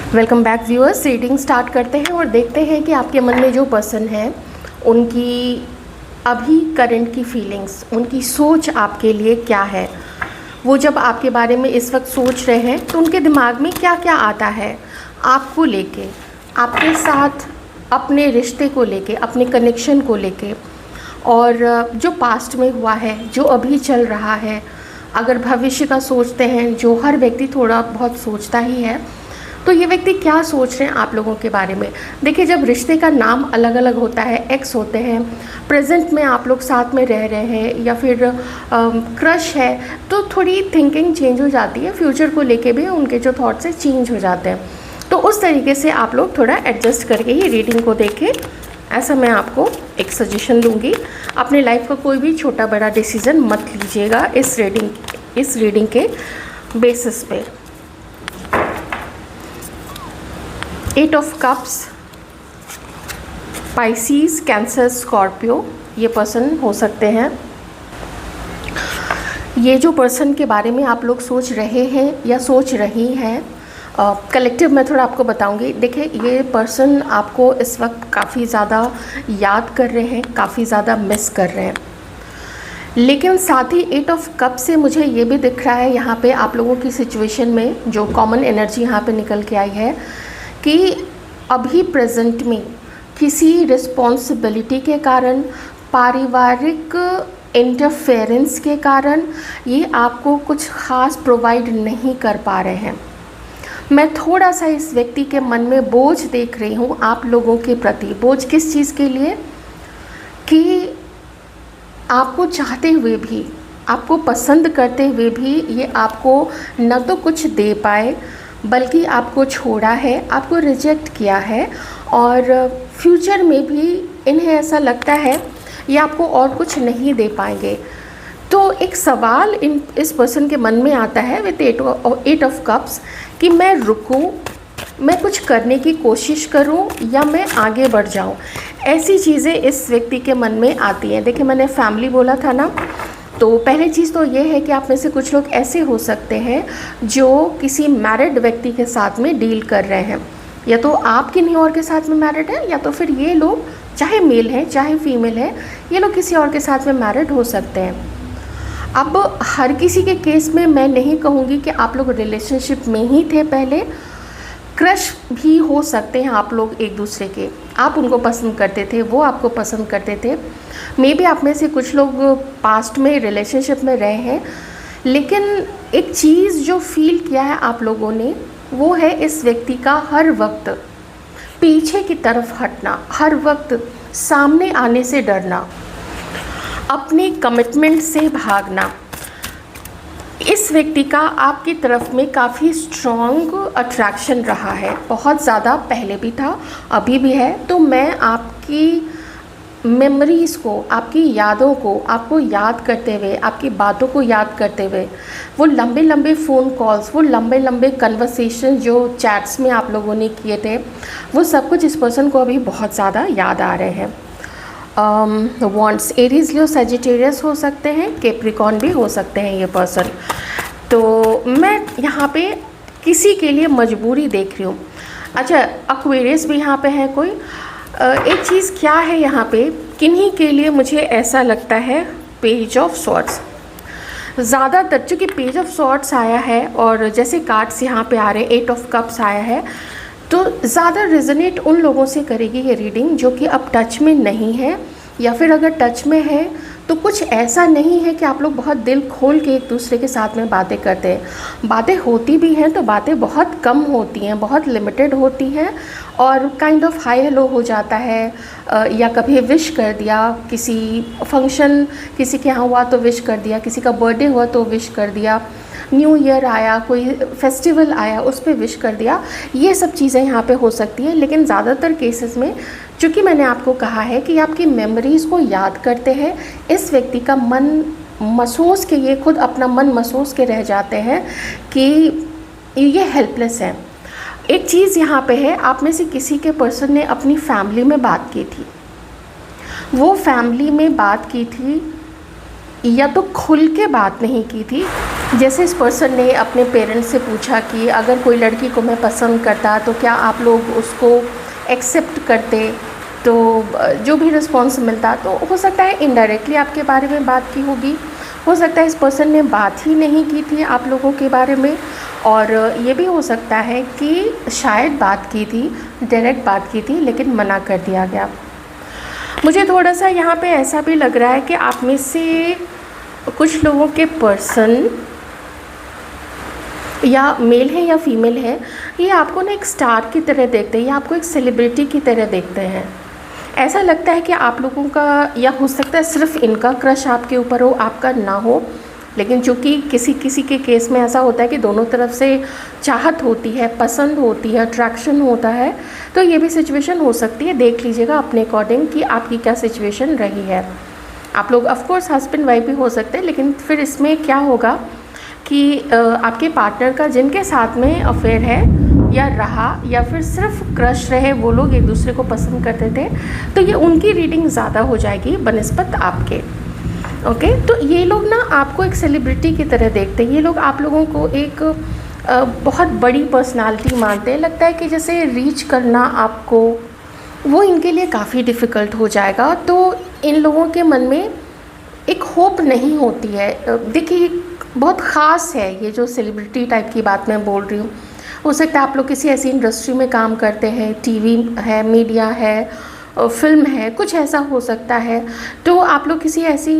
Welcome back viewers. Reading start करते हैं और देखते हैं कि आपके मन में जो पर्सन है उनकी अभी करंट की फीलिंग्स, उनकी सोच आपके लिए क्या है। वो जब आपके बारे में इस वक्त सोच रहे हैं तो उनके दिमाग में क्या क्या आता है आपको लेके, आपके साथ, अपने रिश्ते को लेके, अपने कनेक्शन को लेके, और जो पास्ट में हुआ है, जो अभी चल रहा है। अगर भविष्य का सोचते हैं, जो हर व्यक्ति थोड़ा बहुत सोचता ही है, तो ये व्यक्ति क्या सोच रहे हैं आप लोगों के बारे में। देखिए, जब रिश्ते का नाम अलग अलग होता है, एक्स होते हैं, प्रेजेंट में आप लोग साथ में रह रहे हैं, या फिर क्रश है, तो थोड़ी थिंकिंग चेंज हो जाती है। फ्यूचर को लेके भी उनके जो थॉट्स है चेंज हो जाते हैं। तो उस तरीके से आप लोग थोड़ा एडजस्ट करके ही रीडिंग को देखें, ऐसा मैं आपको एक सजेशन दूंगी। अपने लाइफ का कोई भी छोटा बड़ा डिसीज़न मत लीजिएगा इस रीडिंग के बेसिस पे। 8 of cups, Pisces, cancer, Scorpio ये पर्सन हो सकते हैं। ये जो पर्सन के बारे में आप लोग सोच रहे हैं या सोच रही हैं, कलेक्टिव मैं थोड़ा आपको बताऊंगी। देखिए, ये पर्सन आपको इस वक्त काफ़ी ज़्यादा याद कर रहे हैं, काफ़ी ज़्यादा मिस कर रहे हैं। लेकिन साथ ही 8 ऑफ कप से मुझे ये भी दिख रहा है यहाँ पे आप लोगों की सिचुएशन में जो कॉमन एनर्जी यहाँ पे निकल के आई है कि अभी प्रेजेंट में किसी रिस्पॉन्सिबिलिटी के कारण, पारिवारिक इंटरफेरेंस के कारण ये आपको कुछ ख़ास प्रोवाइड नहीं कर पा रहे हैं। मैं थोड़ा सा इस व्यक्ति के मन में बोझ देख रही हूँ आप लोगों के प्रति। बोझ किस चीज़ के लिए? कि आपको चाहते हुए भी, आपको पसंद करते हुए भी ये आपको न तो कुछ दे पाए, बल्कि आपको छोड़ा है, आपको रिजेक्ट किया है, और फ्यूचर में भी इन्हें ऐसा लगता है ये आपको और कुछ नहीं दे पाएंगे। तो एक सवाल इस पर्सन के मन में आता है विद 8 ऑफ कप्स कि मैं रुकूं, मैं कुछ करने की कोशिश करूं, या मैं आगे बढ़ जाऊं। ऐसी चीज़ें इस व्यक्ति के मन में आती हैं। देखिए, मैंने फैमिली बोला था ना, तो पहली चीज़ तो ये है कि आप में से कुछ लोग ऐसे हो सकते हैं जो किसी मैरिड व्यक्ति के साथ में डील कर रहे हैं। या तो आप किन्हीं और के साथ में मैरिड हैं, या तो फिर ये लोग, चाहे मेल हैं चाहे फीमेल हैं, ये लोग किसी और के साथ में मैरिड हो सकते हैं। अब हर किसी के केस में मैं नहीं कहूँगी कि आप लोग रिलेशनशिप में ही थे पहले। क्रश भी हो सकते हैं आप लोग एक दूसरे के, आप उनको पसंद करते थे, वो आपको पसंद करते थे। मे बी आप में से कुछ लोग पास्ट में रिलेशनशिप में रहे हैं, लेकिन एक चीज़ जो फील किया है आप लोगों ने, वो है इस व्यक्ति का हर वक्त पीछे की तरफ हटना, हर वक्त सामने आने से डरना, अपने कमिटमेंट से भागना। इस व्यक्ति का आपकी तरफ में काफ़ी स्ट्रॉन्ग अट्रैक्शन रहा है, बहुत ज़्यादा, पहले भी था, अभी भी है। तो मैं आपकी मेमोरीज़ को, आपकी यादों को, आपको याद करते हुए, आपकी बातों को याद करते हुए, वो लंबे लंबे फ़ोन कॉल्स, वो लंबे लंबे कन्वर्सेशन जो चैट्स में आप लोगों ने किए थे, वो सब कुछ इस पर्सन को अभी बहुत ज़्यादा याद आ रहे हैं। वॉन्ट्स, एरीज, लियो, सजिटेरियस हो सकते हैं, कैप्रिकॉर्न भी हो सकते हैं ये पर्सन। तो मैं यहाँ पे किसी के लिए मजबूरी देख रही हूँ। अच्छा, एक्वेरियस भी यहाँ पे है कोई। एक चीज़ क्या है यहाँ पे, किन्हीं के लिए मुझे ऐसा लगता है पेज ऑफ सॉर्ड्स ज़्यादातर, चूँकि पेज ऑफ सॉर्ड्स आया है और जैसे कार्ड्स यहाँ पे आ रहे हैं, 8 ऑफ कप्स आया है, तो ज़्यादा रेजोनेट उन लोगों से करेगी ये रीडिंग जो कि अब टच में नहीं है, या फिर अगर टच में है तो कुछ ऐसा नहीं है कि आप लोग बहुत दिल खोल के एक दूसरे के साथ में बातें करते हैं। बातें होती भी हैं तो बातें बहुत कम होती हैं, बहुत लिमिटेड होती हैं, और काइंड ऑफ हाई हेलो हो जाता है, या कभी विश कर दिया, किसी फंक्शन किसी के यहाँ हुआ तो विश कर दिया, किसी का बर्थडे हुआ तो विश कर दिया, न्यू ईयर आया, कोई फेस्टिवल आया, उस पर विश कर दिया। ये सब चीज़ें यहाँ पे हो सकती हैं। लेकिन ज़्यादातर केसेस में, चूँकि मैंने आपको कहा है कि आपकी मेमोरीज़ को याद करते हैं, इस व्यक्ति का मन महसूस के, ये खुद अपना मन महसूस के रह जाते हैं कि ये हेल्पलेस है। एक चीज़ यहाँ पे है, आप में से किसी के पर्सन ने अपनी फैमिली में बात की थी, वो फैमिली में बात की थी, या तो खुल के बात नहीं की थी, जैसे इस पर्सन ने अपने पेरेंट्स से पूछा कि अगर कोई लड़की को मैं पसंद करता तो क्या आप लोग उसको एक्सेप्ट करते, तो जो भी रिस्पॉन्स मिलता, तो हो सकता है इनडायरेक्टली आपके बारे में बात की होगी, हो सकता है इस पर्सन ने बात ही नहीं की थी आप लोगों के बारे में, और ये भी हो सकता है कि शायद बात की थी, डायरेक्ट बात की थी, लेकिन मना कर दिया गया। मुझे थोड़ा सा यहाँ पे ऐसा भी लग रहा है कि आप में से कुछ लोगों के पर्सन या मेल है या फीमेल है, ये आपको ना एक स्टार की तरह देखते हैं या आपको एक सेलिब्रिटी की तरह देखते हैं। ऐसा लगता है कि आप लोगों का, या हो सकता है सिर्फ इनका क्रश आपके ऊपर हो, आपका ना हो, लेकिन चूँकि किसी किसी के केस में ऐसा होता है कि दोनों तरफ से चाहत होती है, पसंद होती है, अट्रैक्शन होता है, तो ये भी सिचुएशन हो सकती है। देख लीजिएगा अपने अकॉर्डिंग कि आपकी क्या सिचुएशन रही है। आप लोग ऑफ कोर्स हस्बैंड वाइफ भी हो सकते हैं, लेकिन फिर इसमें क्या होगा कि आपके पार्टनर का जिनके साथ में अफेयर है या रहा, या फिर सिर्फ क्रश रहे, वो लोग एक दूसरे को पसंद करते थे, तो ये उनकी रीडिंग ज़्यादा हो जाएगी बनिस्बत आपके। ओके, तो ये लोग ना आपको एक सेलिब्रिटी की तरह देखते हैं। ये लोग आप लोगों को एक बहुत बड़ी पर्सनालिटी मानते हैं। लगता है कि जैसे रीच करना आपको, वो इनके लिए काफ़ी डिफ़िकल्ट हो जाएगा। तो इन लोगों के मन में एक होप नहीं होती है। देखिए, बहुत ख़ास है ये जो सेलिब्रिटी टाइप की बात मैं बोल रही हूँ। हो सकता है आप लोग किसी ऐसी इंडस्ट्री में काम करते हैं, टीवी है, मीडिया है, फिल्म है, कुछ ऐसा हो सकता है। तो आप लोग किसी ऐसी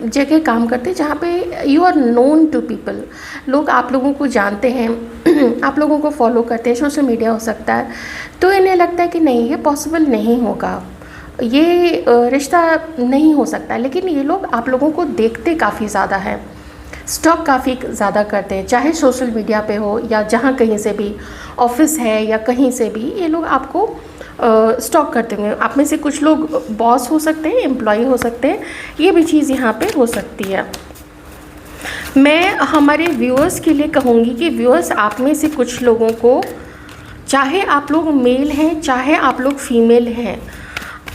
जगह काम करते हैं जहाँ पे you are known to people, लोग आप लोगों को जानते हैं, आप लोगों को फॉलो करते हैं, सोशल मीडिया हो सकता है। तो इन्हें लगता है कि नहीं, ये पॉसिबल नहीं होगा, ये रिश्ता नहीं हो सकता। लेकिन ये लोग आप लोगों को देखते काफ़ी ज़्यादा है, स्टॉक काफ़ी ज़्यादा करते हैं, चाहे सोशल मीडिया पे हो या जहाँ कहीं से भी, ऑफिस है या कहीं से भी, ये लोग आपको स्टॉक करते होंगे। आप में से कुछ लोग बॉस हो सकते हैं, एम्प्लॉय हो सकते हैं, ये भी चीज़ यहाँ पे हो सकती है। मैं हमारे व्यूअर्स के लिए कहूँगी कि व्यूअर्स, आप में से कुछ लोगों को, चाहे आप लोग मेल हैं चाहे आप लोग फीमेल हैं,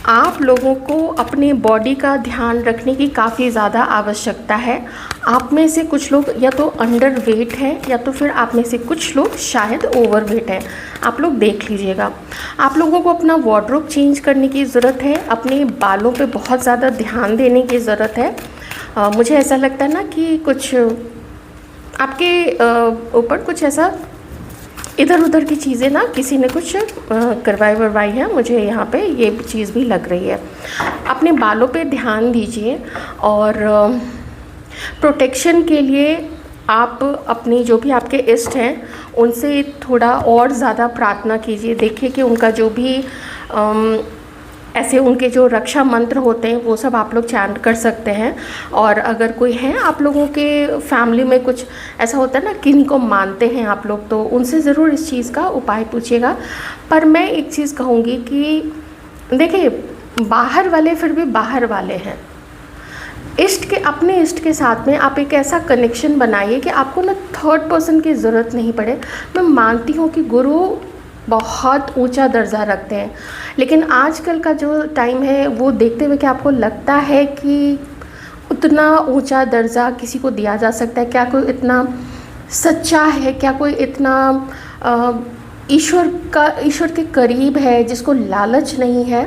आप लोगों को अपने बॉडी का ध्यान रखने की काफ़ी ज़्यादा आवश्यकता है। आप में से कुछ लोग या तो अंडर वेट हैं, या तो फिर आप में से कुछ लोग शायद ओवर वेट हैं। आप लोग देख लीजिएगा, आप लोगों को अपना वार्डरोब चेंज करने की ज़रूरत है, अपने बालों पे बहुत ज़्यादा ध्यान देने की ज़रूरत है। मुझे ऐसा लगता है ना कि कुछ आपके ऊपर कुछ ऐसा इधर उधर की चीज़ें ना किसी ने कुछ करवाई है, मुझे यहाँ पे ये चीज़ भी लग रही है। अपने बालों पे ध्यान दीजिए, और प्रोटेक्शन के लिए आप अपनी जो भी आपके इष्ट हैं उनसे थोड़ा और ज़्यादा प्रार्थना कीजिए। देखिए कि उनका जो भी ऐसे उनके जो रक्षा मंत्र होते हैं वो सब आप लोग चैंट कर सकते हैं। और अगर कोई है आप लोगों के फैमिली में, कुछ ऐसा होता है ना किन को मानते हैं आप लोग, तो उनसे ज़रूर इस चीज़ का उपाय पूछिएगा। पर मैं एक चीज़ कहूँगी कि देखिए, बाहर वाले फिर भी बाहर वाले हैं। इष्ट के, अपने इष्ट के साथ में आप एक ऐसा कनेक्शन बनाइए कि आपको ना थर्ड पर्सन की ज़रूरत नहीं पड़े। मैं मानती हूँ कि गुरु बहुत ऊंचा दर्जा रखते हैं, लेकिन आजकल का जो टाइम है वो देखते हुए कि आपको लगता है कि उतना ऊंचा दर्जा किसी को दिया जा सकता है क्या? कोई इतना सच्चा है क्या? कोई इतना ईश्वर के करीब है जिसको लालच नहीं है?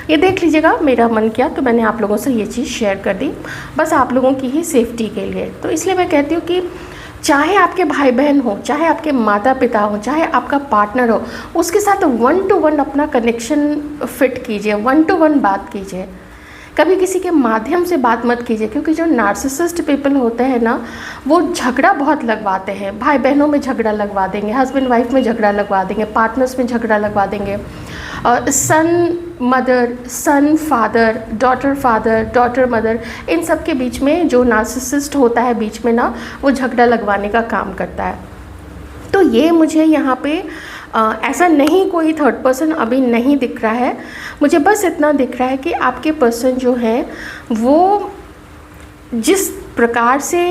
ये देख लीजिएगा, मेरा मन किया तो मैंने आप लोगों से ये चीज़ शेयर कर दी, बस आप लोगों की ही सेफ्टी के लिए। तो इसलिए मैं कहती हूँ कि चाहे आपके भाई बहन हो, चाहे आपके माता पिता हो, चाहे आपका पार्टनर हो, उसके साथ 1 to 1 अपना कनेक्शन फिट कीजिए, 1 to 1 बात कीजिए। कभी किसी के माध्यम से बात मत कीजिए, क्योंकि जो नार्सिसिस्ट पीपल होते हैं ना, वो झगड़ा बहुत लगवाते हैं। भाई बहनों में झगड़ा लगवा देंगे, हस्बैंड वाइफ में झगड़ा लगवा देंगे, पार्टनर्स में झगड़ा लगवा देंगे, son mother, son father, daughter mother, इन सब के बीच में जो नार्सिसिस्ट होता है बीच में ना, वो झगड़ा लगवाने का काम करता है। तो ये मुझे यहाँ पे ऐसा नहीं, कोई थर्ड पर्सन अभी नहीं दिख रहा है। मुझे बस इतना दिख रहा है कि आपके पर्सन जो हैं वो जिस प्रकार से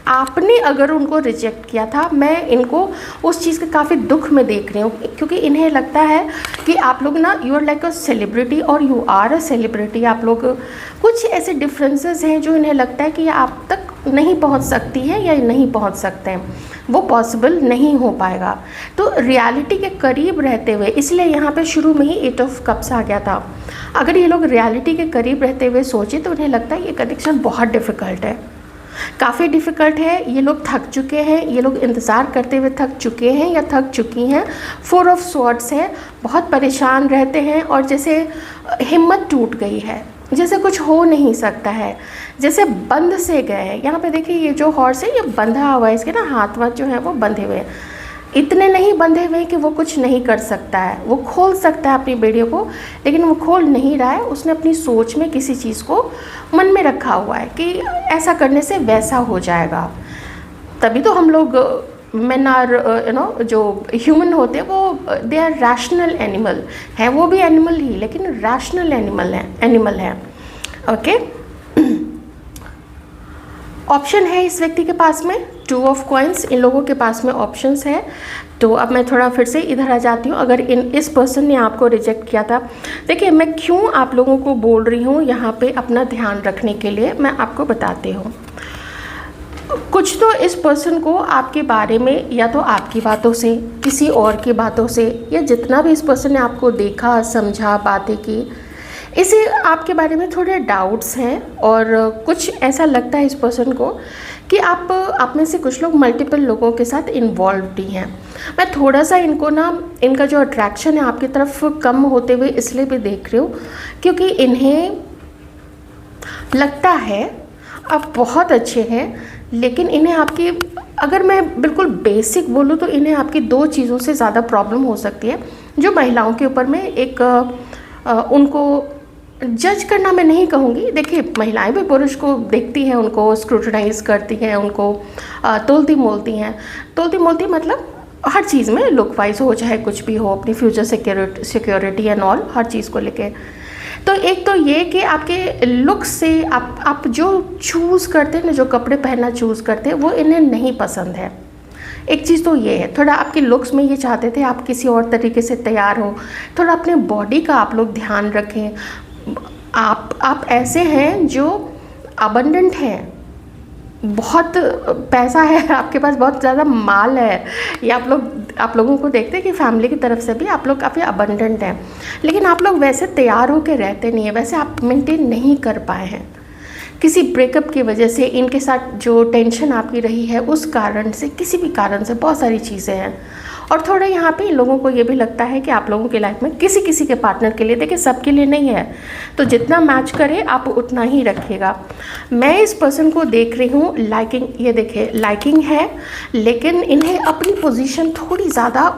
आपने अगर उनको रिजेक्ट किया था, मैं इनको उस चीज़ के काफ़ी दुख में देख रही हूँ, क्योंकि इन्हें लगता है कि आप लोग ना, you are like a celebrity और यू आर अ सेलिब्रिटी। आप लोग कुछ ऐसे डिफरेंसेस हैं जो इन्हें लगता है कि आप तक नहीं पहुंच सकती है या नहीं पहुंच सकते हैं, वो पॉसिबल नहीं हो पाएगा। तो रियलिटी के करीब रहते हुए, इसलिए यहाँ पे शुरू में ही 8 ऑफ कप्स आ गया था। अगर ये लोग रियलिटी के करीब रहते हुए सोचे तो उन्हें लगता है ये कनेक्शन बहुत डिफ़िकल्ट है, काफ़ी डिफ़िकल्ट है, ये लोग थक चुके हैं, ये लोग इंतज़ार करते हुए थक चुके हैं या थक चुकी हैं। 4 ऑफ स्वॉर्ड्स है, बहुत परेशान रहते हैं और जैसे हिम्मत टूट गई है, जैसे कुछ हो नहीं सकता है, जैसे बंध से गए हैं। यहाँ पे देखिए ये जो हॉर्स है ये बंधा हुआ है, इसके ना हाथ वाथ जो है वो बंधे हुए हैं, इतने नहीं बंधे हुए कि वो कुछ नहीं कर सकता है। वो खोल सकता है अपनी बेड़ियों को, लेकिन वो खोल नहीं रहा है। उसने अपनी सोच में किसी चीज़ को मन में रखा हुआ है कि ऐसा करने से वैसा हो जाएगा। तभी तो हम लोग मेन आर जो ह्यूमन होते हैं वो दे आर रैशनल एनिमल है, वो भी एनिमल ही लेकिन रैशनल एनिमल है। ओके, ऑप्शन है इस व्यक्ति के पास में 2 ऑफ कॉइन्स, इन लोगों के पास में ऑप्शंस है। तो अब मैं थोड़ा फिर से इधर आ जाती हूँ। अगर इस पर्सन ने आपको रिजेक्ट किया था, देखिए मैं क्यों आप लोगों को बोल रही हूँ यहाँ पे अपना ध्यान रखने के लिए, मैं आपको बताती हूँ। कुछ तो इस पर्सन को आपके बारे में या तो आपकी बातों से, किसी और की बातों से, या जितना भी इस पर्सन ने आपको देखा, समझा, बातें की, इसे आपके बारे में थोड़े डाउट्स हैं। और कुछ ऐसा लगता है इस पर्सन को कि आप में से कुछ लोग मल्टीपल लोगों के साथ इन्वॉल्वड ही हैं। मैं थोड़ा सा इनको ना, इनका जो अट्रैक्शन है आपकी तरफ कम होते हुए इसलिए भी देख रही हूँ क्योंकि इन्हें लगता है आप बहुत अच्छे हैं, लेकिन इन्हें आपकी, अगर मैं बिल्कुल बेसिक बोलूँ तो इन्हें आपकी 2 चीज़ों से ज़्यादा प्रॉब्लम हो सकती है जो महिलाओं के ऊपर में एक उनको जज करना मैं नहीं कहूँगी। देखिए महिलाएं भी पुरुष को देखती हैं, उनको स्क्रूटनाइज करती हैं, उनको तोलती मोलती मतलब हर चीज़ में, लुक वाइज हो चाहे कुछ भी हो, अपनी फ्यूचर सिक्योरिटी एंड ऑल, हर चीज़ को लेके। तो एक तो ये कि आपके लुक से आप जो चूज़ करते हैं ना, जो कपड़े पहनना चूज़ करते हैं वो इन्हें नहीं पसंद है। एक चीज़ तो ये है, थोड़ा आपके लुक्स में ये चाहते थे आप किसी और तरीके से तैयार हो, थोड़ा अपने बॉडी का आप लोग ध्यान रखें। आप ऐसे हैं जो अबंडेंट हैं, बहुत पैसा है आपके पास, बहुत ज़्यादा माल है, ये आप लोगों को देखते हैं कि फैमिली की तरफ से भी आप लोग काफ़ी अबंडेंट हैं, लेकिन आप लोग वैसे तैयार होकर रहते नहीं हैं, वैसे आप मेंटेन नहीं कर पाए हैं। किसी ब्रेकअप की वजह से, इनके साथ जो टेंशन आपकी रही है उस कारण से, किसी भी कारण से, बहुत सारी चीज़ें हैं। और थोड़ा यहाँ पे इन लोगों को ये भी लगता है कि आप लोगों की लाइफ में किसी के पार्टनर के लिए, देखिए सबके लिए नहीं है, तो जितना मैच करे आप उतना ही रखिएगा। मैं इस पर्सन को देख रही हूँ लाइकिंग, ये देखिए लाइकिंग है, लेकिन इन्हें अपनी पोजीशन थोड़ी ज़्यादा,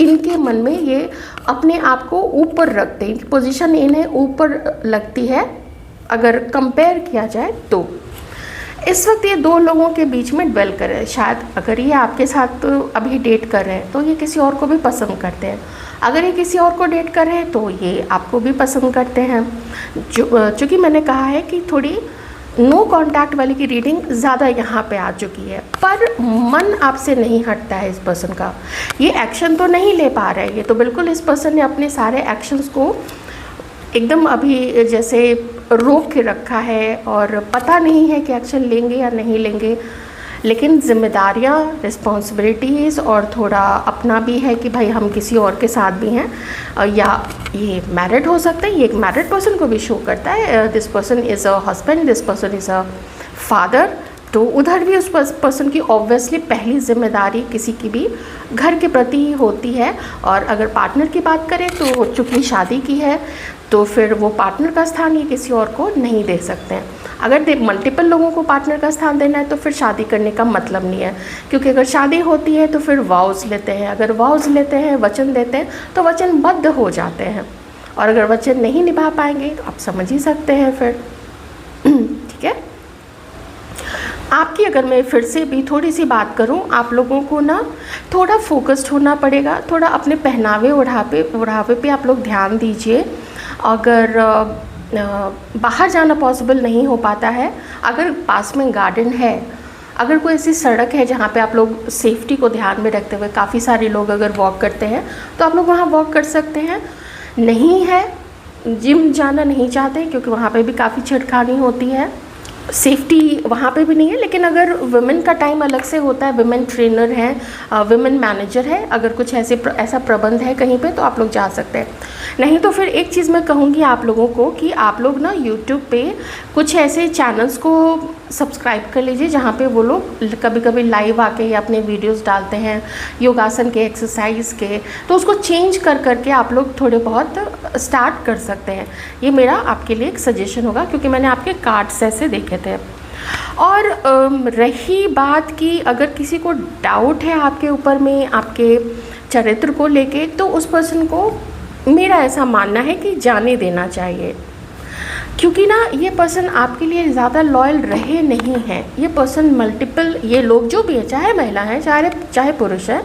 इनके मन में ये अपने आप को ऊपर रखते हैं, पोजीशन इन्हें ऊपर लगती है अगर कंपेयर किया जाए तो। इस वक्त ये 2 लोगों के बीच में ड्वेल कर रहे हैं। शायद अगर ये आपके साथ तो अभी डेट कर रहे हैं तो ये किसी और को भी पसंद करते हैं, अगर ये किसी और को डेट कर रहे हैं तो ये आपको भी पसंद करते हैं। चूँकि मैंने कहा है कि थोड़ी नो कांटेक्ट वाली की रीडिंग ज़्यादा यहाँ पे आ चुकी है, पर मन आपसे नहीं हटता है इस पर्सन का। ये एक्शन तो नहीं ले पा रहे हैं, ये तो बिल्कुल इस पर्सन ने अपने सारे एक्शंस को एकदम अभी जैसे रोक के रखा है और पता नहीं है कि एक्शन लेंगे या नहीं लेंगे। लेकिन जिम्मेदारियाँ, रिस्पॉन्सिबिलिटीज़ और थोड़ा अपना भी है कि भाई हम किसी और के साथ भी हैं, या ये मैरिड हो सकता है, ये एक मैरिड पर्सन को भी शो करता है। This person is a husband, this person is a father, तो उधर भी उस पर्सन की ऑब्वियसली पहली जिम्मेदारी किसी की भी घर के प्रति ही होती है। और अगर पार्टनर की बात करें तो चूँकि शादी की है तो फिर वो पार्टनर का स्थान ये किसी और को नहीं दे सकते हैं। अगर मल्टीपल लोगों को पार्टनर का स्थान देना है तो फिर शादी करने का मतलब नहीं है, क्योंकि अगर शादी होती है तो फिर वाउज लेते हैं, अगर वाउज लेते हैं, वचन देते हैं, तो वचनबद्ध हो जाते हैं, और अगर वचन नहीं निभा पाएंगे तो आप समझ ही सकते हैं फिर। ठीक है, आपकी अगर मैं फिर से भी थोड़ी सी बात करूं, आप लोगों को ना थोड़ा फोकस्ड होना पड़ेगा, थोड़ा अपने पहनावे ओढ़ावे पे आप लोग ध्यान दीजिए। अगर बाहर जाना पॉसिबल नहीं हो पाता है, अगर पास में गार्डन है, अगर कोई ऐसी सड़क है जहाँ पे आप लोग सेफ्टी को ध्यान में रखते हुए, काफ़ी सारे लोग अगर वॉक करते हैं तो आप लोग वहाँ वॉक कर सकते हैं। नहीं है, जिम जाना नहीं चाहते क्योंकि वहाँ पे भी काफ़ी छेड़खानी होती है, सेफ्टी वहाँ पे भी नहीं है। लेकिन अगर वुमेन का टाइम अलग से होता है, वुमेन ट्रेनर है, वुमेन मैनेजर है, अगर कुछ ऐसा प्रबंध है कहीं पे तो आप लोग जा सकते हैं। नहीं तो फिर एक चीज़ मैं कहूँगी आप लोगों को कि आप लोग ना यूट्यूब पे कुछ ऐसे चैनल्स को सब्सक्राइब कर लीजिए जहाँ पे वो लोग कभी कभी लाइव आके या अपने वीडियोस डालते हैं योगासन के, एक्सरसाइज के, तो उसको चेंज कर करके आप लोग थोड़े बहुत स्टार्ट कर सकते हैं। ये मेरा आपके लिए एक सजेशन होगा, क्योंकि मैंने आपके कार्ड्स ऐसे देखे थे। और रही बात कि अगर किसी को डाउट है आपके ऊपर में, आपके चरित्र को लेके, तो उस पर्सन को मेरा ऐसा मानना है कि जाने देना चाहिए, क्योंकि ना ये पर्सन आपके लिए ज़्यादा लॉयल रहे नहीं हैं। ये पर्सन मल्टीपल, ये लोग जो भी है, चाहे महिला है चाहे पुरुष है,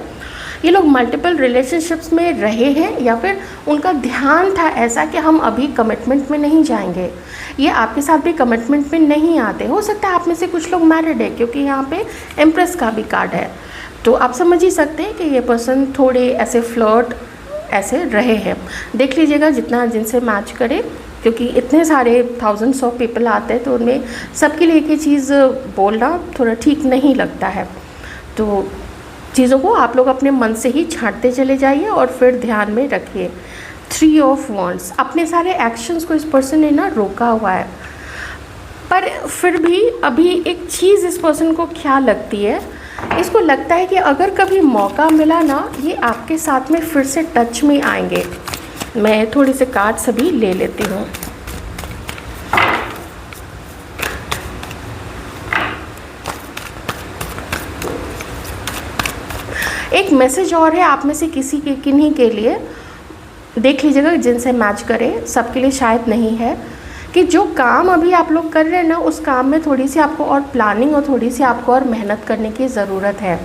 ये लोग मल्टीपल रिलेशनशिप्स में रहे हैं, या फिर उनका ध्यान था ऐसा कि हम अभी कमिटमेंट में नहीं जाएंगे, ये आपके साथ भी कमिटमेंट में नहीं आते। हो सकता है आप में से कुछ लोग मैरिड है, क्योंकि यहाँ पे एम्प्रेस का भी कार्ड है, तो आप समझ ही सकते हैं कि ये पर्सन थोड़े ऐसे फ्लर्ट ऐसे रहे हैं। देख लीजिएगा जितना जिनसे मैच करे, क्योंकि इतने सारे थाउजेंड्स ऑफ पीपल आते हैं, तो उनमें सबके लिए एक ही चीज़ बोलना थोड़ा ठीक नहीं लगता है। तो चीज़ों को आप लोग अपने मन से ही छांटते चले जाइए और फिर ध्यान में रखिए। 3 ऑफ वॉन्ड्स, अपने सारे एक्शंस को इस पर्सन ने ना रोका हुआ है, पर फिर भी अभी एक चीज़ इस पर्सन को क्या लगती है, इसको लगता है कि अगर कभी मौका मिला ना, ये आपके साथ में फिर से टच में आएंगे। मैं थोड़ी से कार्ड्स अभी ले लेती हूँ। एक मैसेज और है आप में से किसी के, किन्हीं के लिए, देख लीजिएगा जिनसे मैच करे, सबके लिए शायद नहीं है, कि जो काम अभी आप लोग कर रहे हैं ना, उस काम में थोड़ी सी आपको और प्लानिंग और थोड़ी सी आपको और मेहनत करने की ज़रूरत है।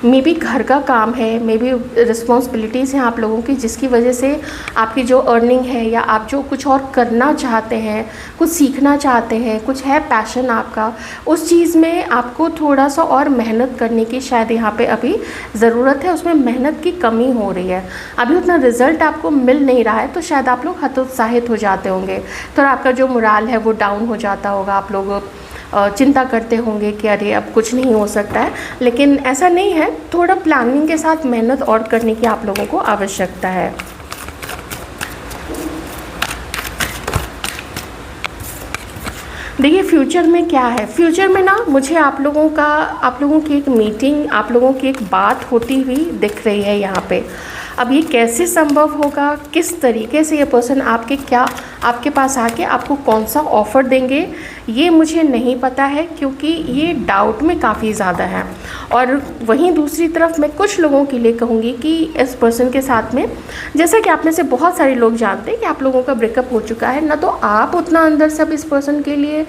मे बी घर का काम है, मे बी रिस्पॉन्सिबिलिटीज़ हैं आप लोगों की, जिसकी वजह से आपकी जो अर्निंग है, या आप जो कुछ और करना चाहते हैं, कुछ सीखना चाहते हैं, कुछ है पैशन आपका, उस चीज़ में आपको थोड़ा सा और मेहनत करने की शायद यहाँ पे अभी ज़रूरत है। उसमें मेहनत की कमी हो रही है, अभी उतना रिज़ल्ट आपको मिल नहीं रहा है, तो शायद आप लोग हतोत्साहित हो जाते होंगे, तो आपका जो मोराल है वो डाउन हो जाता होगा। आप लोग चिंता करते होंगे कि अरे अब कुछ नहीं हो सकता है, लेकिन ऐसा नहीं है। थोड़ा प्लानिंग के साथ मेहनत और करने की आप लोगों को आवश्यकता है। देखिए फ्यूचर में क्या है, फ्यूचर में ना मुझे आप लोगों की एक मीटिंग, आप लोगों की एक बात होती हुई दिख रही है यहाँ पे। अब ये कैसे संभव होगा, किस तरीके से ये पर्सन आपके पास आके आपको कौन सा ऑफ़र देंगे, ये मुझे नहीं पता है, क्योंकि ये डाउट में काफ़ी ज़्यादा है। और वहीं दूसरी तरफ मैं कुछ लोगों के लिए कहूँगी कि इस पर्सन के साथ में, जैसा कि आप में से बहुत सारे लोग जानते हैं कि आप लोगों का ब्रेकअप हो चुका है ना, तो आप उतना अंदर से अब इस पर्सन के लिए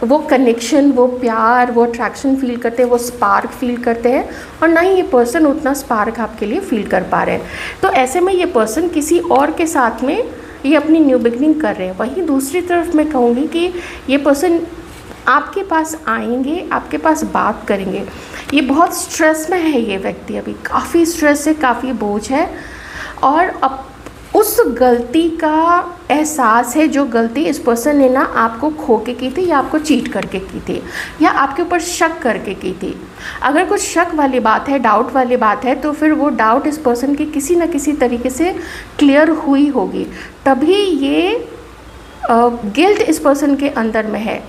वो कनेक्शन, वो प्यार, वो अट्रैक्शन फील करते हैं, वो स्पार्क फील करते हैं, और ना ही ये पर्सन उतना स्पार्क आपके लिए फील कर पा रहे हैं। तो ऐसे में ये पर्सन किसी और के साथ में ये अपनी न्यू बिगनिंग कर रहे हैं। वहीं दूसरी तरफ मैं कहूँगी कि ये पर्सन आपके पास आएंगे, आपके पास बात करेंगे। ये बहुत स्ट्रेस में है, ये व्यक्ति अभी काफ़ी स्ट्रेस है, काफ़ी बोझ है, और अब उस गलती का एहसास है जो गलती इस पर्सन ने ना आपको खो के की थी, या आपको चीट करके की थी, या आपके ऊपर शक करके की थी। अगर कुछ शक वाली बात है, डाउट वाली बात है, तो फिर वो डाउट इस पर्सन की किसी न किसी तरीके से क्लियर हुई होगी, तभी ये गिल्ट इस पर्सन के अंदर में है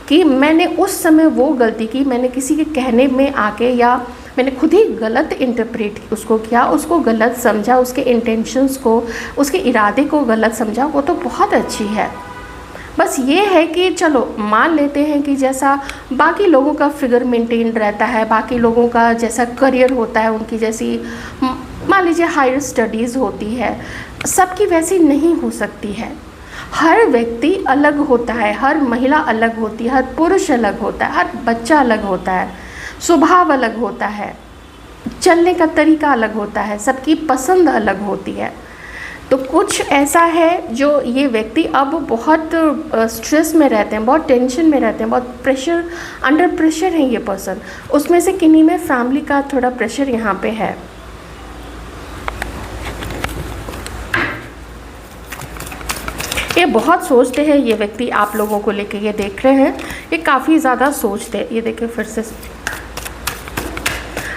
कि मैंने उस समय वो गलती की, मैंने किसी के कहने में आके, या मैंने खुद ही गलत इंटरप्रेट उसको किया, उसको गलत समझा, उसके इंटेंशंस को, उसके इरादे को गलत समझा। वो तो बहुत अच्छी है, बस ये है कि चलो मान लेते हैं कि जैसा बाकी लोगों का फिगर मेंटेन रहता है, बाकी लोगों का जैसा करियर होता है, उनकी जैसी मान लीजिए हायर स्टडीज़ होती है, सबकी वैसी नहीं हो सकती है। हर व्यक्ति अलग होता है, हर महिला अलग होती है, हर पुरुष अलग होता है, हर बच्चा अलग होता है, स्वभाव अलग होता है, चलने का तरीका अलग होता है, सबकी पसंद अलग होती है। तो कुछ ऐसा है जो ये व्यक्ति अब बहुत स्ट्रेस में रहते हैं, बहुत टेंशन में रहते हैं, बहुत प्रेशर, अंडर प्रेशर है ये पर्सन। उसमें से किन्हीं में फैमिली का थोड़ा प्रेशर यहाँ पे है। ये बहुत सोचते हैं ये व्यक्ति आप लोगों को लेके, ये देख रहे हैं, ये काफ़ी ज़्यादा सोचते हैं। ये देखिए फिर से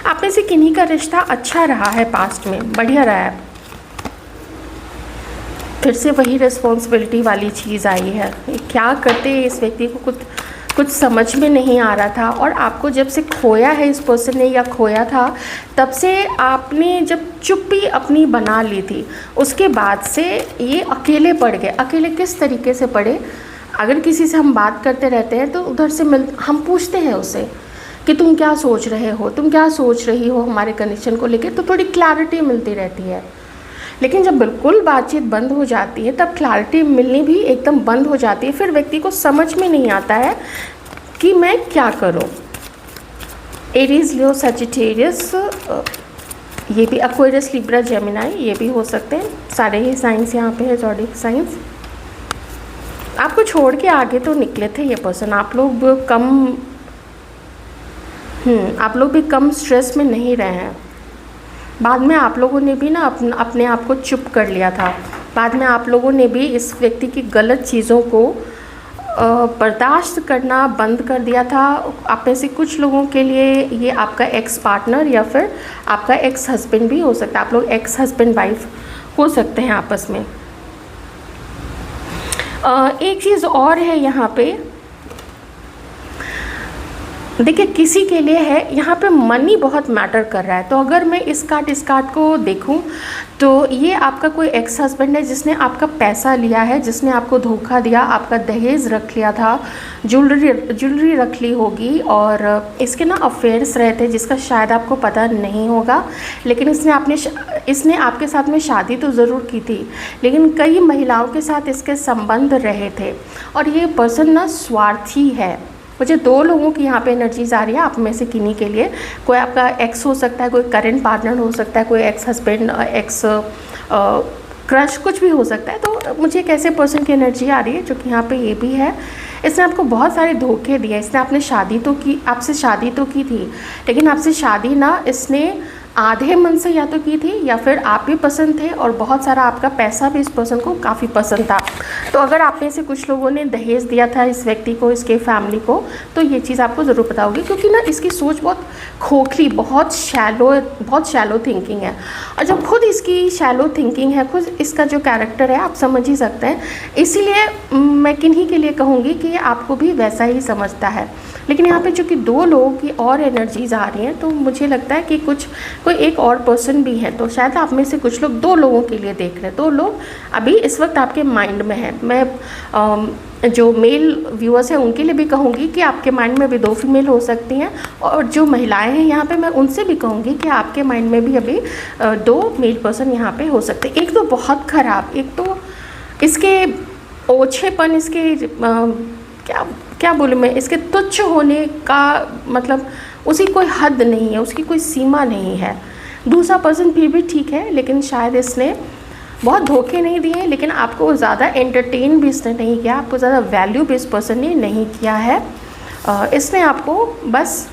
आप में से किन्हीं का रिश्ता अच्छा रहा है, पास्ट में बढ़िया रहा है। फिर से वही रिस्पॉन्सिबिलिटी वाली चीज़ आई है। क्या करते इस व्यक्ति को कुछ समझ में नहीं आ रहा था, और आपको जब से खोया है इस पर्सन ने या खोया था, तब से आपने जब चुप्पी अपनी बना ली थी, उसके बाद से ये अकेले पड़ गए। अकेले किस तरीके से पड़े? अगर किसी से हम बात करते रहते हैं तो उधर से हम पूछते हैं उससे कि तुम क्या सोच रहे हो, तुम क्या सोच रही हो हमारे कनेक्शन को लेकर, तो थोड़ी क्लैरिटी मिलती रहती है। लेकिन जब बिल्कुल बातचीत बंद हो जाती है तब क्लैरिटी मिलनी भी एकदम बंद हो जाती है। फिर व्यक्ति को समझ में नहीं आता है कि मैं क्या करूं। एरीज, लियो, सजिटेरियस, ये भी एक्वेरियस, लिब्रा, जेमिनाई, ये भी हो सकते हैं। सारे ही साइंस यहाँ पे है, ज़ोडिएक साइंस। आपको छोड़ के आगे तो निकले थे ये पर्सन। आप लोग भी कम स्ट्रेस में नहीं रहे हैं। बाद में आप लोगों ने भी ना अपने आप को चुप कर लिया था। बाद में आप लोगों ने भी इस व्यक्ति की गलत चीज़ों को बर्दाश्त करना बंद कर दिया था। आप में से कुछ लोगों के लिए ये आपका एक्स पार्टनर या फिर आपका एक्स हस्बैंड भी हो सकता है। आप लोग एक्स हस्बैंड वाइफ हो सकते हैं आपस में। एक चीज़ और है यहाँ पे, देखिए किसी के लिए है यहाँ पे मनी बहुत मैटर कर रहा है। तो अगर मैं इस कार्ड को देखूं तो ये आपका कोई एक्स हस्बैंड है जिसने आपका पैसा लिया है, जिसने आपको धोखा दिया, आपका दहेज रख लिया था, ज्वेलरी रख ली होगी, और इसके ना अफेयर्स रहे थे जिसका शायद आपको पता नहीं होगा। लेकिन इसने आपके साथ में शादी तो ज़रूर की थी, लेकिन कई महिलाओं के साथ इसके संबंध रहे थे। और ये पर्सन ना स्वार्थी है। मुझे दो लोगों की यहाँ पे एनर्जीज आ रही है आप में से किन्हीं के लिए। कोई आपका एक्स हो सकता है, कोई करेंट पार्टनर हो सकता है, कोई एक्स हस्बैंड, एक्स क्रश, कुछ भी हो सकता है। तो मुझे एक ऐसे पर्सन की एनर्जी आ रही है जो कि यहाँ पे ये भी है। इसने आपको बहुत सारे धोखे दिए। इसने आपसे शादी तो की थी, लेकिन आपसे शादी ना इसने आधे मन से या तो की थी या फिर आप भी पसंद थे, और बहुत सारा आपका पैसा भी इस पर्सन को काफ़ी पसंद था। तो अगर आप में से कुछ लोगों ने दहेज दिया था इस व्यक्ति को, इसके फैमिली को, तो ये चीज़ आपको ज़रूर पता होगी, क्योंकि ना इसकी सोच बहुत खोखली, बहुत शैलो थिंकिंग है। और जब खुद इसकी शैलो थिंकिंग है, खुद इसका जो कैरेक्टर है, आप समझ ही सकते हैं। इसीलिए मैं किन्हीं के लिए कहूँगी कि ये आपको भी वैसा ही समझता है। लेकिन यहाँ पे चूँकि दो लोगों की और एनर्जीज़ आ रही हैं, तो मुझे लगता है कि कोई एक और पर्सन भी है। तो शायद आप में से कुछ लोग दो लोगों के लिए देख रहे हैं। दो लोग अभी इस वक्त आपके माइंड में है। मैं जो मेल व्यूअर्स हैं उनके लिए भी कहूँगी कि आपके माइंड में भी दो फीमेल हो सकती हैं, और जो महिलाएं हैं यहाँ पे मैं उनसे भी कहूँगी कि आपके माइंड में भी अभी दो मेल पर्सन यहाँ पे हो सकते हैं। एक तो बहुत ख़राब, एक तो इसके ओछेपन, इसके क्या बोलूँ मैं, इसके तुच्छ होने का मतलब उसकी कोई हद नहीं है, उसकी कोई सीमा नहीं है। दूसरा पर्सन फिर भी ठीक है, लेकिन शायद इसने बहुत धोखे नहीं दिए, लेकिन आपको ज़्यादा एंटरटेन भी इसने नहीं किया, आपको ज़्यादा वैल्यू भी इस पर्सन ने नहीं किया है। इसने आपको बस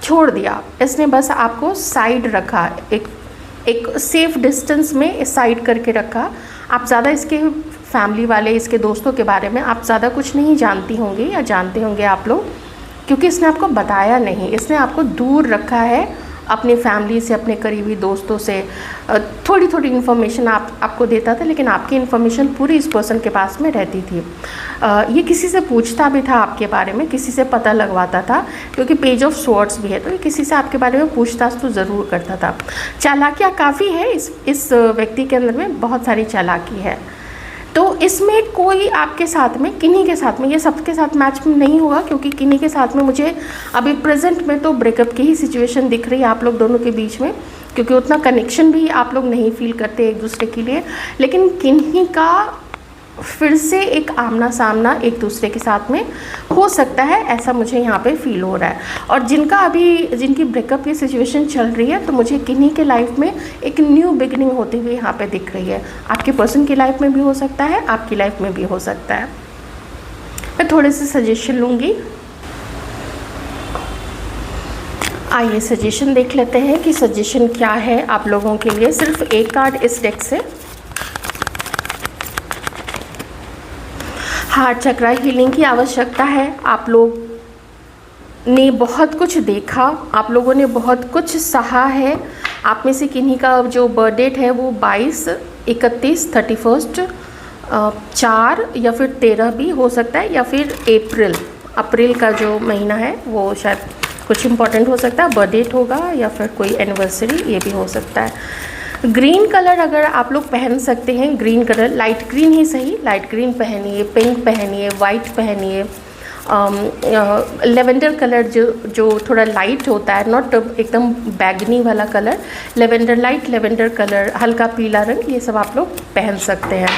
छोड़ दिया, इसने बस आपको साइड रखा, एक सेफ डिस्टेंस में साइड करके रखा। आप ज़्यादा इसके फैमिली वाले, इसके दोस्तों के बारे में आप ज़्यादा कुछ नहीं जानती होंगी या जानते होंगे आप लोग, क्योंकि इसने आपको बताया नहीं। इसने आपको दूर रखा है अपनी फैमिली से, अपने करीबी दोस्तों से। थोड़ी थोड़ी इन्फॉर्मेशन आपको देता था, लेकिन आपकी इन्फॉर्मेशन पूरी इस पर्सन के पास में रहती थी। ये किसी से पूछता भी था आपके बारे में, किसी से पता लगवाता था, क्योंकि पेज ऑफ स्वॉर्ड्स भी है, तो ये किसी से आपके बारे में पूछताछ तो ज़रूर करता था। चालाकियाँ काफ़ी है इस व्यक्ति के अंदर में, बहुत सारी चालाकी है। तो इसमें कोई आपके साथ में, किन्हीं के साथ में, ये सबके साथ मैच नहीं होगा, क्योंकि किन्हीं के साथ में मुझे अभी प्रेजेंट में तो ब्रेकअप की ही सिचुएशन दिख रही है आप लोग दोनों के बीच में, क्योंकि उतना कनेक्शन भी आप लोग नहीं फील करते एक दूसरे के लिए। लेकिन किन्हीं का फिर से एक आमना सामना एक दूसरे के साथ में हो सकता है, ऐसा मुझे यहाँ पे फील हो रहा है। और जिनकी ब्रेकअप की सिचुएशन चल रही है, तो मुझे किन्हीं के लाइफ में एक न्यू बिगनिंग होती हुई यहाँ पे दिख रही है। आपके पर्सन की लाइफ में भी हो सकता है, आपकी लाइफ में भी हो सकता है। मैं थोड़े से सजेशन लूँगी। आइए सजेशन देख लेते हैं कि सजेशन क्या है आप लोगों के लिए। सिर्फ एक कार्ड इस डेक से। हार्ट चक्र हीलिंग की आवश्यकता है। आप लोग ने बहुत कुछ देखा, आप लोगों ने बहुत कुछ सहा है। आप में से किन्हीं का जो बर्थ डेट है वो 22, 31, 31, 4 या फिर 13 भी हो सकता है, या फिर अप्रैल का जो महीना है वो शायद कुछ इम्पॉर्टेंट हो सकता है, बर्थ डेट होगा या फिर कोई एनिवर्सरी, ये भी हो सकता है। ग्रीन कलर अगर आप लोग पहन सकते हैं, ग्रीन कलर लाइट ग्रीन ही सही, लाइट ग्रीन पहनिए, पिंक पहनिए, वाइट पहनिए, लेवेंडर कलर जो थोड़ा लाइट होता है, नॉट एकदम बैगनी वाला कलर, लेवेंडर कलर, हल्का पीला रंग, ये सब आप लोग पहन सकते हैं।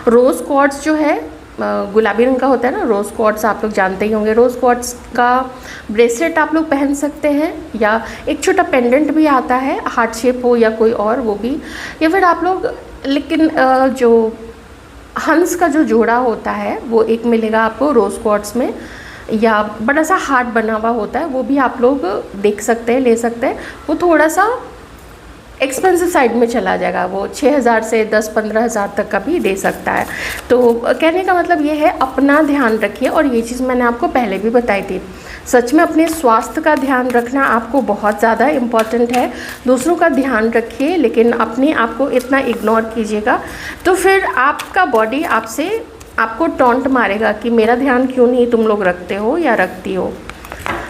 रोज़ क्वार्ट्स जो है गुलाबी रंग का होता है ना, रोज़ क्वार्ट्स आप लोग जानते ही होंगे। रोज़ क्वार्ट्स का ब्रेसलेट आप लोग पहन सकते हैं, या एक छोटा पेंडेंट भी आता है, हार्ट शेप हो या कोई और, वो भी, या फिर आप लोग, लेकिन जो हंस का जो जोड़ा होता है वो एक मिलेगा आपको रोज़ क्वार्ट्स में, या बड़ा सा हार्ट बना हुआ होता है, वो भी आप लोग देख सकते हैं, ले सकते हैं। वो थोड़ा सा एक्सपेंसिव साइड में चला जाएगा, वो 6,000 से 10-15 हज़ार तक का भी दे सकता है। तो कहने का मतलब ये है, अपना ध्यान रखिए। और ये चीज़ मैंने आपको पहले भी बताई थी, सच में अपने स्वास्थ्य का ध्यान रखना आपको बहुत ज़्यादा इम्पॉर्टेंट है। दूसरों का ध्यान रखिए, लेकिन अपने आप को इतना इग्नोर कीजिएगा तो फिर आपका बॉडी आपको टॉन्ट मारेगा कि मेरा ध्यान क्यों नहीं तुम लोग रखते हो या रखती हो।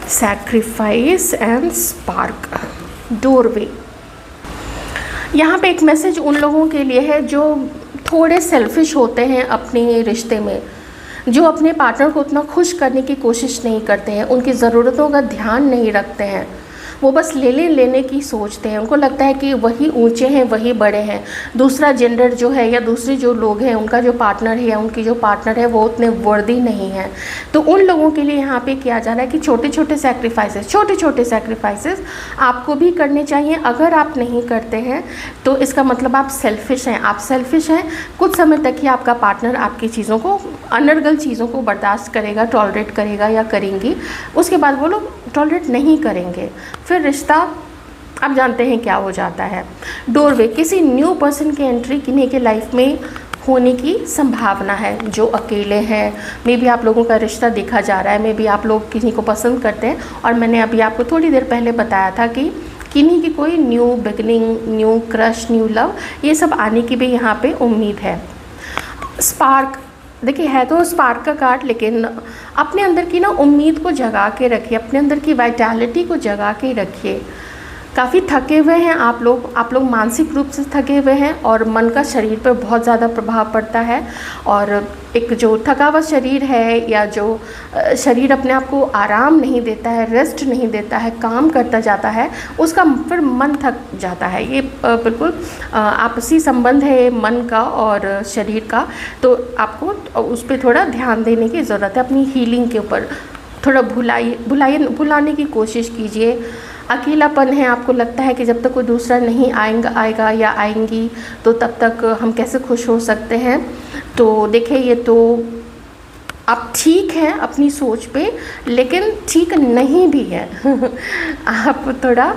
Sacrifice and spark, doorway. यहाँ पे एक मैसेज उन लोगों के लिए है जो थोड़े सेल्फिश होते हैं अपने रिश्ते में, जो अपने पार्टनर को उतना खुश करने की कोशिश नहीं करते हैं, उनकी ज़रूरतों का ध्यान नहीं रखते हैं, वो बस लेने की सोचते हैं। उनको लगता है कि वही ऊंचे हैं, वही बड़े हैं, दूसरा जेंडर जो है या दूसरे जो लोग हैं, उनका जो पार्टनर है या उनकी जो पार्टनर है वो उतने वर्दी नहीं है। तो उन लोगों के लिए यहाँ पे किया जा रहा है कि छोटे छोटे सैक्रिफाइसेस आपको भी करने चाहिए। अगर आप नहीं करते हैं तो इसका मतलब आप सेल्फिश हैं। कुछ समय तक ही आपका पार्टनर आपकी चीज़ों को, अनर्गल चीज़ों को बर्दाश्त करेगा, टॉलरेट करेगा या करेंगी, उसके बाद वो लोग टॉलरेट नहीं करेंगे, फिर रिश्ता आप जानते हैं क्या हो जाता है। डोरवे, किसी न्यू पर्सन की एंट्री किन्हीं के लाइफ में होने की संभावना है। जो अकेले हैं, मे बी आप लोगों का रिश्ता देखा जा रहा है, मे बी आप लोग किसी को पसंद करते हैं, और मैंने अभी आपको थोड़ी देर पहले बताया था कि किन्हीं की कोई new beginning, new crush, new love, ये सब आने की भी यहाँ पे उम्मीद है। स्पार्क, देखिए है तो स्पार्क का कार्ड, लेकिन अपने अंदर की ना उम्मीद को जगा के रखिए, अपने अंदर की वाइटैलिटी को जगा के रखिए। काफ़ी थके हुए हैं आप लोग मानसिक रूप से थके हुए हैं, और मन का शरीर पर बहुत ज़्यादा प्रभाव पड़ता है। और एक जो थका हुआ शरीर है, या जो शरीर अपने आप को आराम नहीं देता है, रेस्ट नहीं देता है, काम करता जाता है, उसका फिर मन थक जाता है। ये बिल्कुल आपसी संबंध है मन का और शरीर का। तो आपको उस पर थोड़ा ध्यान देने की ज़रूरत है, अपनी हीलिंग के ऊपर थोड़ा भुलाने की कोशिश कीजिए। अकेलापन है, आपको लगता है कि जब तक कोई दूसरा नहीं आएगा या आएंगी तो तब तक हम कैसे खुश हो सकते हैं। तो देखिए, ये तो आप ठीक हैं अपनी सोच पे, लेकिन ठीक नहीं भी है। आप थोड़ा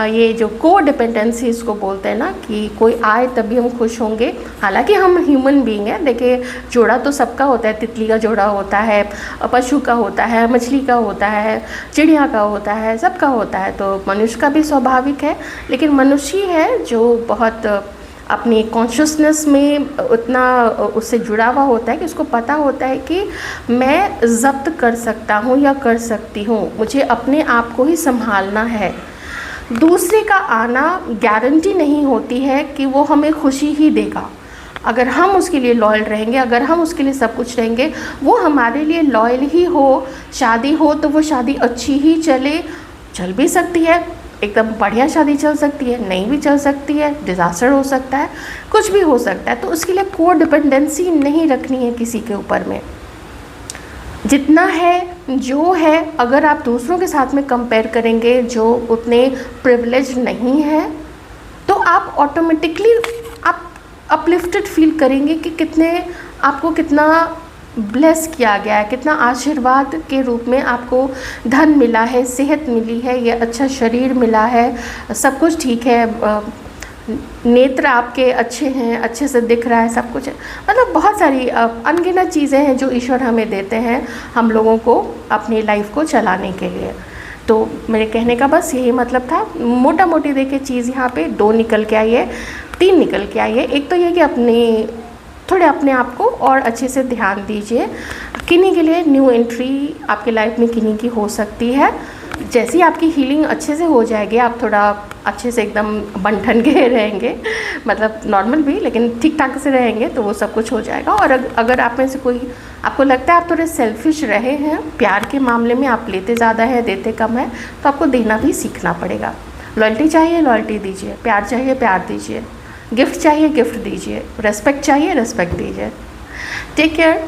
ये जो को डिपेंडेंसी इसको बोलते हैं ना, कि कोई आए तभी हम खुश होंगे। हालांकि हम ह्यूमन बीइंग हैं, देखिए जोड़ा तो सबका होता है, तितली का जोड़ा होता है, पशु का होता है, मछली का होता है, चिड़िया का होता है, सबका होता है। तो मनुष्य का भी स्वाभाविक है, लेकिन मनुष्य है जो बहुत अपनी कॉन्शियसनेस में उतना उससे जुड़ा हुआ होता है कि उसको पता होता है कि मैं ज़ब्त कर सकता हूँ या कर सकती हूँ, मुझे अपने आप को ही संभालना है। दूसरे का आना गारंटी नहीं होती है कि वो हमें खुशी ही देगा। अगर हम उसके लिए लॉयल रहेंगे, अगर हम उसके लिए सब कुछ रहेंगे, वो हमारे लिए लॉयल ही हो, शादी हो तो वो शादी अच्छी ही चल भी सकती है, एकदम बढ़िया शादी चल सकती है, नहीं भी चल सकती है, डिज़ास्टर हो सकता है, कुछ भी हो सकता है। तो उसके लिए को डिपेंडेंसी नहीं रखनी है किसी के ऊपर में। जितना है जो है, अगर आप दूसरों के साथ में कंपेयर करेंगे जो उतने प्रिविलेज नहीं है, तो आप ऑटोमेटिकली आप अपलिफ्टेड फील करेंगे कि आपको कितना ब्लेस किया गया है, कितना आशीर्वाद के रूप में आपको धन मिला है, सेहत मिली है, ये अच्छा शरीर मिला है, सब कुछ ठीक है, नेत्र आपके अच्छे हैं, अच्छे से दिख रहा है, सब कुछ है। मतलब बहुत सारी अनगिनत चीज़ें हैं जो ईश्वर हमें देते हैं हम लोगों को अपनी लाइफ को चलाने के लिए। तो मेरे कहने का बस यही मतलब था। मोटा मोटी देखिए चीज़ यहाँ पे 2 निकल के आई है, 3 निकल के आई है। एक तो ये कि थोड़े अपने आप को और अच्छे से ध्यान दीजिए। किन्हीं के लिए न्यू एंट्री आपकी लाइफ में किन्हीं की हो सकती है। जैसी आपकी हीलिंग अच्छे से हो जाएगी, आप थोड़ा अच्छे से एकदम बन-ठन के रहेंगे, मतलब नॉर्मल भी लेकिन ठीक ठाक से रहेंगे, तो वो सब कुछ हो जाएगा। और अगर आप में से कोई आपको लगता है आप थोड़े सेल्फिश रहे हैं प्यार के मामले में, आप लेते ज़्यादा है देते कम है, तो आपको देना भी सीखना पड़ेगा। लॉयल्टी चाहिए लॉयल्टी दीजिए, प्यार चाहिए प्यार दीजिए, गिफ्ट चाहिए गिफ्ट दीजिए, रेस्पेक्ट चाहिए रेस्पेक्ट दीजिए। Take care.